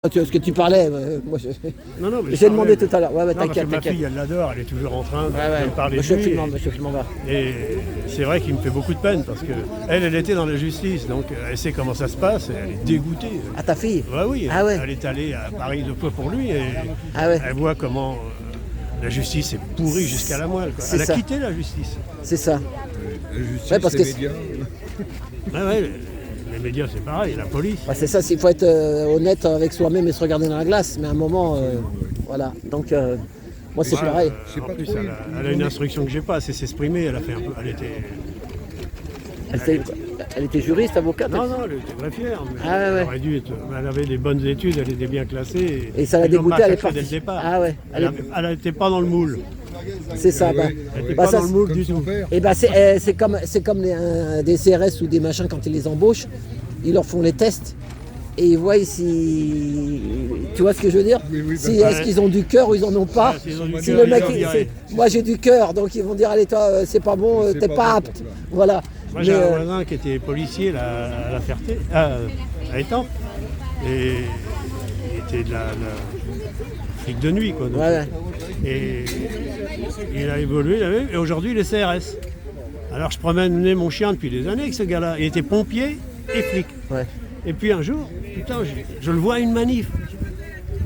Ce que tu parlais, moi Non, mais j'ai demandé tout à l'heure. Ouais, t'inquiète, ma t'inquiète. fille, elle l'adore, elle est toujours en train de Ouais. parler de Monsieur lui. Filmant va. Et c'est vrai qu'il me fait beaucoup de peine parce que elle était dans la justice, donc elle sait comment ça se passe, et elle est dégoûtée. Ah, ta fille? Ouais, oui, Ah ouais. elle est allée à Paris 2 fois pour lui et Ah ouais. elle voit comment la justice est pourrie jusqu'à la moelle, quoi. C'est Elle ça. a quitté la justice. C'est ça. La justice, Ouais, parce les que médias. Ouais, les médias c'est pareil, la police. Ouais, c'est ça, il faut être honnête avec soi-même et se regarder dans la glace. Mais à un moment, voilà. Donc, moi, c'est pareil. C'est En pas plus, trop elle a une instruction que j'ai pas, c'est s'exprimer, elle a fait un peu. Elle était juriste, avocate? Non, elle était greffière, mais Ah ouais. elle aurait dû être. Elle avait des bonnes études, elle était bien classée. Et ça l'a ils l'ont dégoûtée, pas elle est cherché partie. dès le départ. Ah ouais. Elle n'était pas dans le moule. C'est ça. ouais. Elle n'était Bah, pas ça, dans le moule comme du son tout. père. Et ben c'est comme des CRS ou des machins quand ils les embauchent, ils leur font les tests et ils voient si tu vois ce que je veux dire, Oui, si bah, est-ce qu'ils ont du cœur ou ils en ont pas. Ouais, s'ils ont du Si cœur, le ils mec, sont virés. moi j'ai du cœur, donc ils vont dire allez toi c'est pas bon, C'est t'es pas pas bon, apte. voilà. Voilà. Moi j'ai Mais, un voisin qui était policier là, à la Ferté, à Étampes, et il était de la flic de nuit quoi. Donc. ouais. Et il a évolué, et aujourd'hui il est CRS. Alors je promenais mon chien depuis des années avec ce gars-là. Il était pompier et flic. Ouais. Et puis un jour, putain, je le vois à une manif.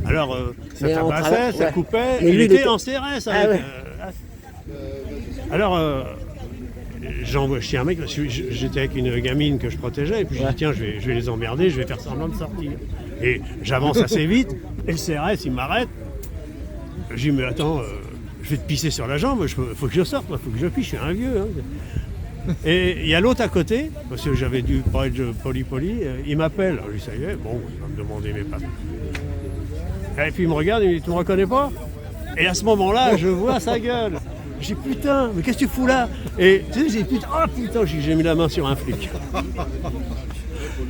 Alors ça Mais en tabassait, travail, ça ouais. coupait, Mais il lui, il était était- en CRS Ah avec. ouais. Alors j'envoie chez un mec, parce que j'étais avec une gamine que je protégeais, et puis je Ouais. dis tiens, je vais les emmerder, je vais faire semblant de sortir. Et j'avance assez vite, et le CRS il m'arrête. Je dis mais attends, je vais te pisser sur la jambe, faut que je sorte, faut que je pisse, je suis un vieux. Hein. Et il y a l'autre à côté, parce que j'avais dû pas être poli, il m'appelle, je dis ça y est, bon, il va me demander mes papiers. Et puis il me regarde, il me dit tu me reconnais pas? Et à ce moment-là, je vois sa gueule. J'ai dit putain, mais qu'est-ce que tu fous là? Et tu sais, j'ai dit putain, oh putain, j'ai mis la main sur un flic.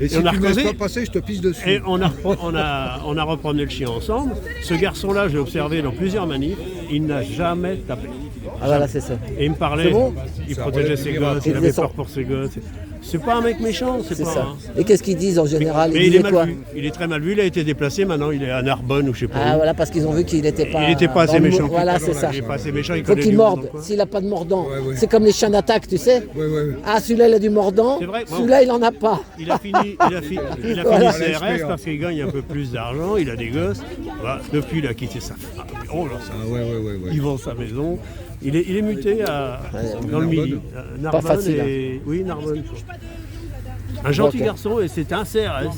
Et si on a tu ne laisses recosé- pas passer, je te pisse dessus. Et on a repromené le chien ensemble. Ce garçon-là, je l'ai observé dans plusieurs manifs, il n'a jamais tapé. Ah voilà, c'est ça. Et il me parlait, C'est bon il Ça protégeait relève ses du gosses, miracle. il Il avait faisait peur son- pour ses gosses. C'est pas un mec méchant, c'est C'est pas. ça. hein. Et qu'est-ce qu'ils disent en général? Mais Ils il est disaient mal quoi? vu. Il est très mal vu, il a été déplacé, maintenant il est à Narbonne ou je sais pas. Ah où. voilà, parce qu'ils ont vu qu'il n'était pas. Il n'était pas assez dans le méchant. mou- Voilà, pas c'est dans ça. Il est pas assez méchant, il Faut connaît qu'il du monde dans morde. le coin. S'il n'a pas de mordant, Ouais. c'est comme les chiens d'attaque, tu sais. Ouais. Ah, celui-là il a du mordant, C'est vrai, bon. celui-là il en a pas. Il a fini Voilà. CRS parce qu'il gagne un peu plus d'argent, il a des gosses. Voilà. Depuis, il a quitté sa femme. Oh là, ça. Ah ouais. Il vend sa maison. Il est muté dans le Narbonne. Midi. Narbonne facile, Oui, Narbonne. Un gentil Ok. garçon et c'est un CRS.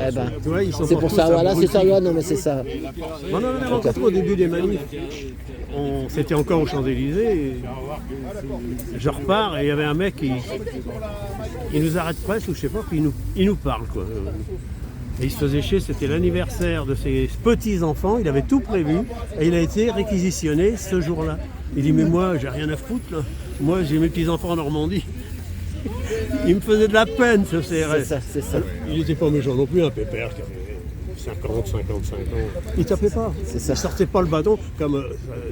Eh ben, Tu vois, ils sont c'est pas pour tous ça, voilà, c'est ça, abrutis. ouais, non mais c'est ça. On en avait rencontré au début des manifs. C'était encore aux Champs-Élysées. Et je repars et il y avait un mec qui nous arrête presque, ou je sais pas, puis il nous parle quoi. Et il se faisait chier, c'était l'anniversaire de ses petits-enfants, il avait tout prévu et il a été réquisitionné ce jour-là. Il dit mais moi j'ai rien à foutre là, moi j'ai mes petits-enfants en Normandie. Il me faisait de la peine ce CRS. C'est ça. Il n'était pas méchant non plus, un pépère qui avait 50, 55 ans. Il tapait pas, C'est ça. il sortait pas le bâton comme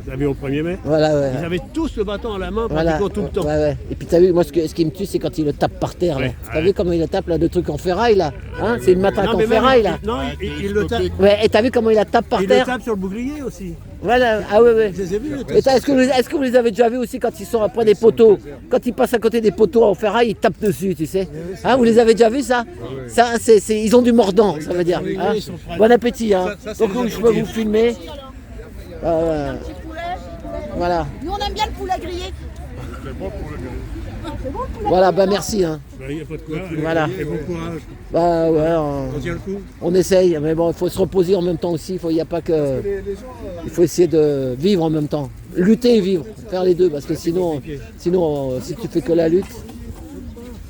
t'avais au 1er mai. Voilà, ouais. Ils avaient tous le bâton à la main Voilà. pratiquement tout le temps. Ouais. Et puis t'as vu, moi ce qui me tue, c'est quand il le tape par terre. Là. Ouais, T'as ouais. vu comment il le tape là, de trucs en ferraille là, hein? C'est une matraque en mais même, ferraille là. Non, il le tape. Ouais, et t'as vu comment il la tape par Il le terre? tape sur le bouclier aussi. Voilà, ah ouais. Je les ai vus. Et est-ce que vous les avez déjà vus aussi quand ils sont après des poteaux? Quand ils passent à côté des poteaux en ferraille, ils tapent dessus, tu sais. Hein, vous les avez déjà vus ça? Ça, ils ont du mordant, ça veut dire. Hein. ils sont prêts. Bon appétit. Hein. Ça, c'est Donc des je peux vous filmer. Voilà. Nous on aime bien le poulet grillé. Voilà, bah merci. Hein. Il n'y a pas de quoi. Voilà. Et bon courage. Bah ouais, On tient le coup. on essaye, mais bon, il faut se reposer en même temps aussi. Il n'y a pas que. Il faut essayer de vivre en même temps. Lutter et vivre, faire les deux, parce que sinon, si tu fais que la lutte.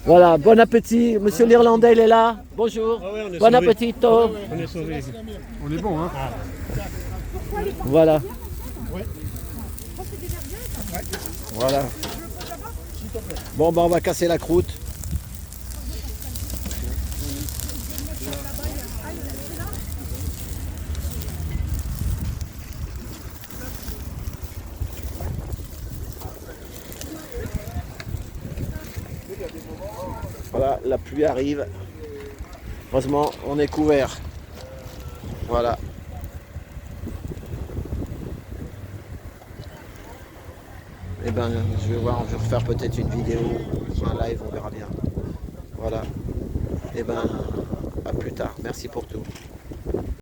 Voilà, bon appétit. Monsieur l'Irlandais, il est là. Bonjour. Ah ouais, on est Bon sauvés. appétit. On est sauvés. On est bon, hein. Voilà. Voilà. Bon, bah on va casser la croûte. Voilà, la pluie arrive. Heureusement, on est couvert. Voilà. Et ben, je vais refaire peut-être une vidéo, un live, on verra bien. Voilà. Et ben, à plus tard. Merci pour tout.